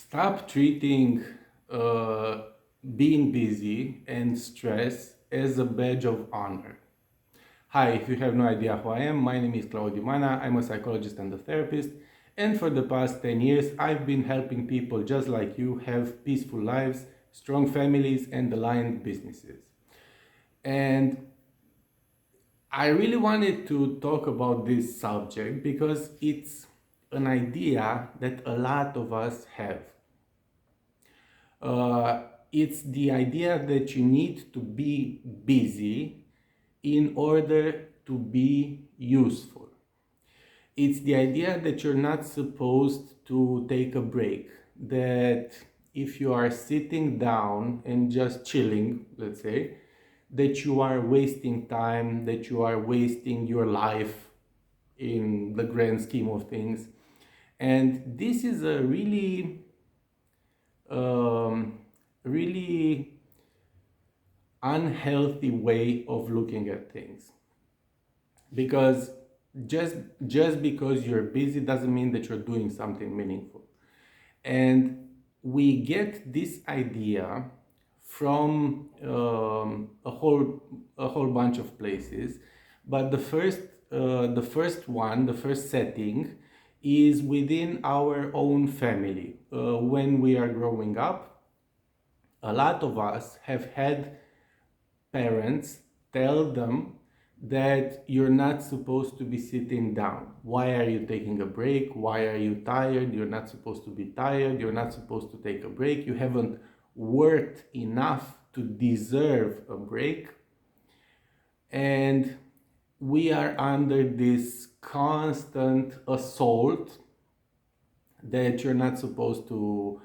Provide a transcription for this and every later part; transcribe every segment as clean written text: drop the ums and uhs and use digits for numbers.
Stop treating uh, being busy and stress as a badge of honor. Hi, if you have no idea who I am, my name is Claudiu. I'm a psychologist and a therapist, and for the past 10 years, I've been helping people just like you have peaceful lives, strong families, and aligned businesses. And I really wanted to talk about this subject because it's an idea that a lot of us have. Uh, it's the idea that you need to be busy in order to be useful. It's the idea that you're not supposed to take a break, that if you are sitting down and just chilling, let's say, that you are wasting time, that you are wasting your life in the grand scheme of things. And this is a um, really unhealthy way of looking at things, because just just because you're busy doesn't mean that you're doing something meaningful. And we get this idea from a whole bunch of places, but the first setting is within our own family. When we are growing up, a lot of us have had parents tell them that you're not supposed to be sitting down. Why are you taking a break? Why are you tired? You're not supposed to be tired. You're not supposed to take a break. You haven't worked enough to deserve a break. And we are under this constant assault that you're not supposed to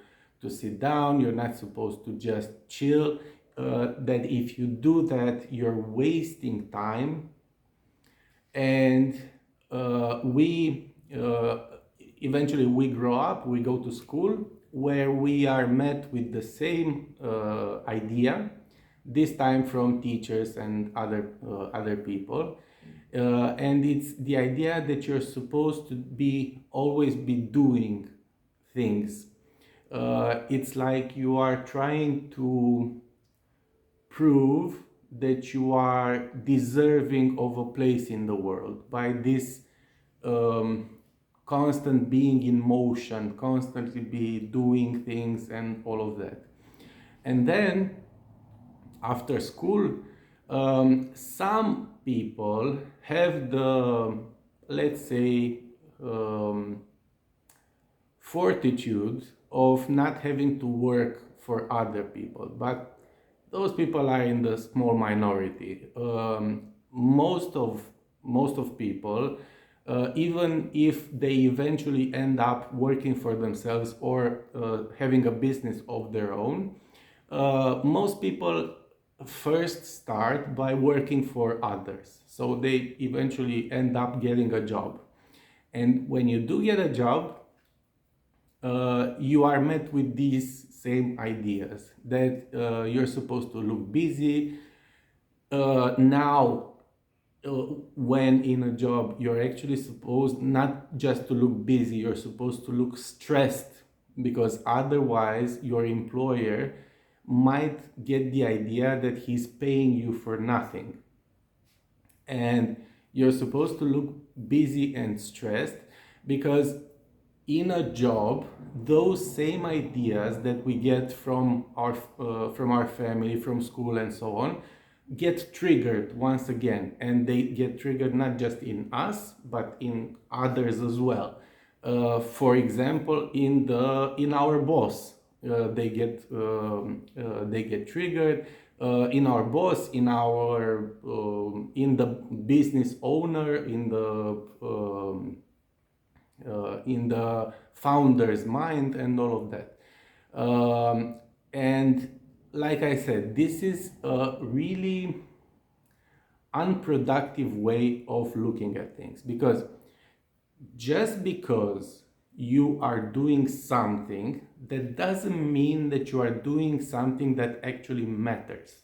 sit down, you're not supposed to just chill, that if you do that, you're wasting time. And we eventually we grow up, we go to school where we are met with the same idea, this time from teachers and other people. And it's the idea that you're supposed to be always be doing things. It's like you are trying to prove that you are deserving of a place in the world by this um, constant being in motion, constantly be doing things and all of that. And then after school, some people have the, let's say, um, fortitude of not having to work for other people. But those people are in the small minority. Most of people, even if they eventually end up working for themselves or having a business of their own, most people first start by working for others. So they eventually end up getting a job. And when you do get a job, you are met with these same ideas that you're supposed to look busy. Now, when in a job, you're actually supposed not just to look busy, you're supposed to look stressed, because otherwise, your employer might get the idea that he's paying you for nothing. And you're supposed to look busy and stressed because in a job, those same ideas that we get from our family, from school, and so on, get triggered once again, and they get triggered not just in us but in others as well. For example, in our boss, they get triggered. In our boss, in the business owner, in the founder's mind, and all of that. And like I said, this is a really unproductive way of looking at things, because just because you are doing something, that doesn't mean that you are doing something that actually matters.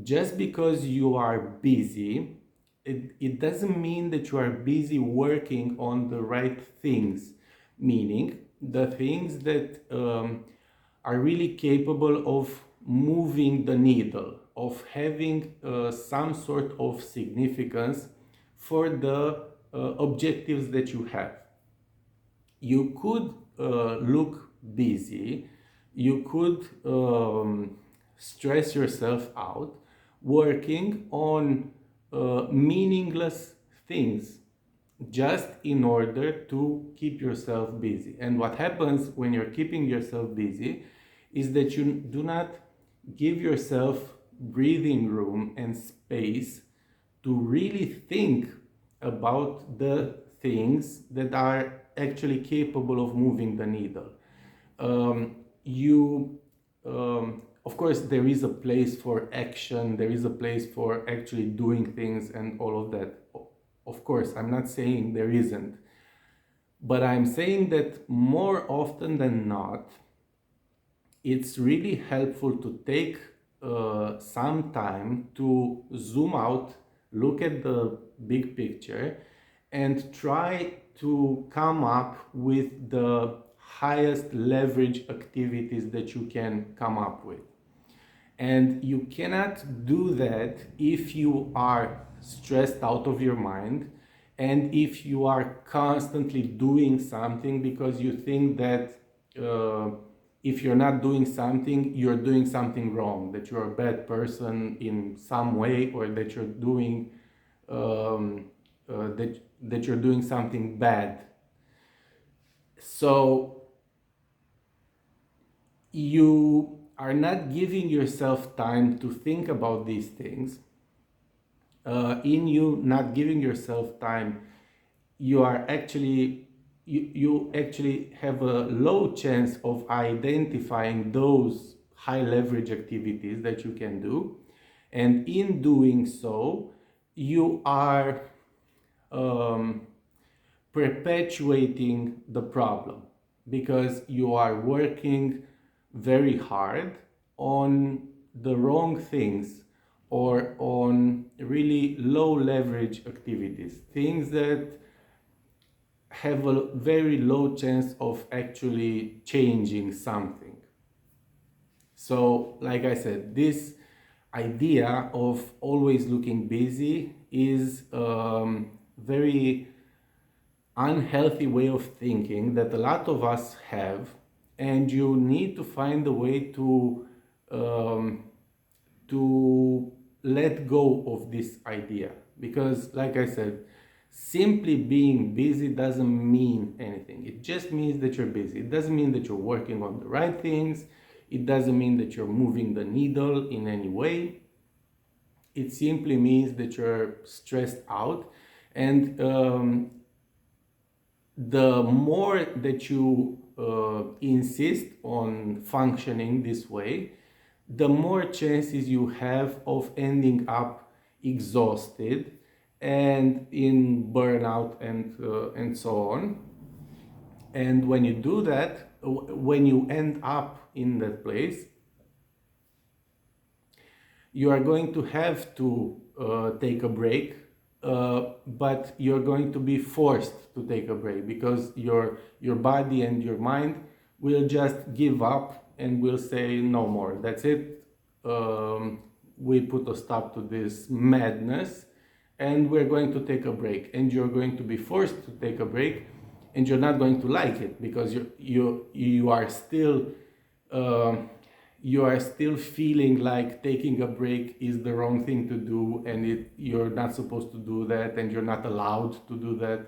Just because you are busy, it doesn't mean that you are busy working on the right things. Meaning, the things that are really capable of moving the needle, of having some sort of significance for the objectives that you have. You could look busy, you could stress yourself out working on meaningless things just in order to keep yourself busy. And what happens when you're keeping yourself busy is that you do not give yourself breathing room and space to really think about the things that are actually capable of moving the needle. Of course, there is a place for action, there is a place for actually doing things and all of that. Of course, I'm not saying there isn't, but I'm saying that more often than not, it's really helpful to take some time to zoom out, look at the big picture, and try to come up with the highest leverage activities that you can come up with. And you cannot do that if you are stressed out of your mind and if you are constantly doing something because you think that if you're not doing something, you're doing something wrong, that you're a bad person in some way, or that you're doing that you're doing something bad. So you are not giving yourself time to think about these things. In you not giving yourself time, you actually have a low chance of identifying those high leverage activities that you can do, and in doing so you are perpetuating the problem, because you are working very hard on the wrong things or on really low leverage activities, things that have a very low chance of actually changing something. So, like I said, this idea of always looking busy is very unhealthy way of thinking that a lot of us have, and you need to find a way to let go of this idea, because like I said, simply being busy doesn't mean anything. It just means that you're busy. It doesn't mean that you're working on the right things. It doesn't mean that you're moving the needle in any way. It simply means that you're stressed out, and the more that you insist on functioning this way, the more chances you have of ending up exhausted and in burnout and so on. And when you do that, when you end up in that place, you are going to have to take a break, but you're going to be forced to take a break, because your body and your mind will just give up and will say no more, that's it, we put a stop to this madness and we're going to take a break. And you're going to be forced to take a break, and you're not going to like it, because you are still feeling like taking a break is the wrong thing to do, and you're not supposed to do that, and you're not allowed to do that.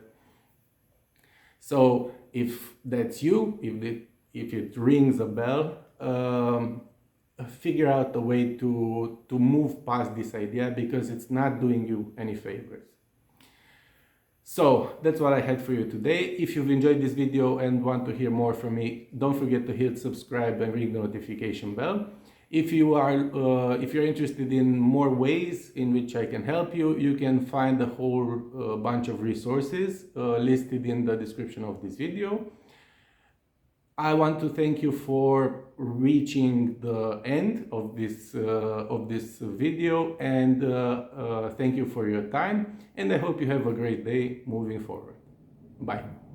So if that's you, if it rings a bell, figure out a way to move past this idea, because it's not doing you any favors. So that's what I had for you today. If you've enjoyed this video and want to hear more from me, don't forget to hit subscribe and ring the notification bell. If you're interested in more ways in which I can help you, you can find a whole bunch of resources listed in the description of this video. I want to thank you for reaching the end of this video, and thank you for your time, and I hope you have a great day moving forward. Bye.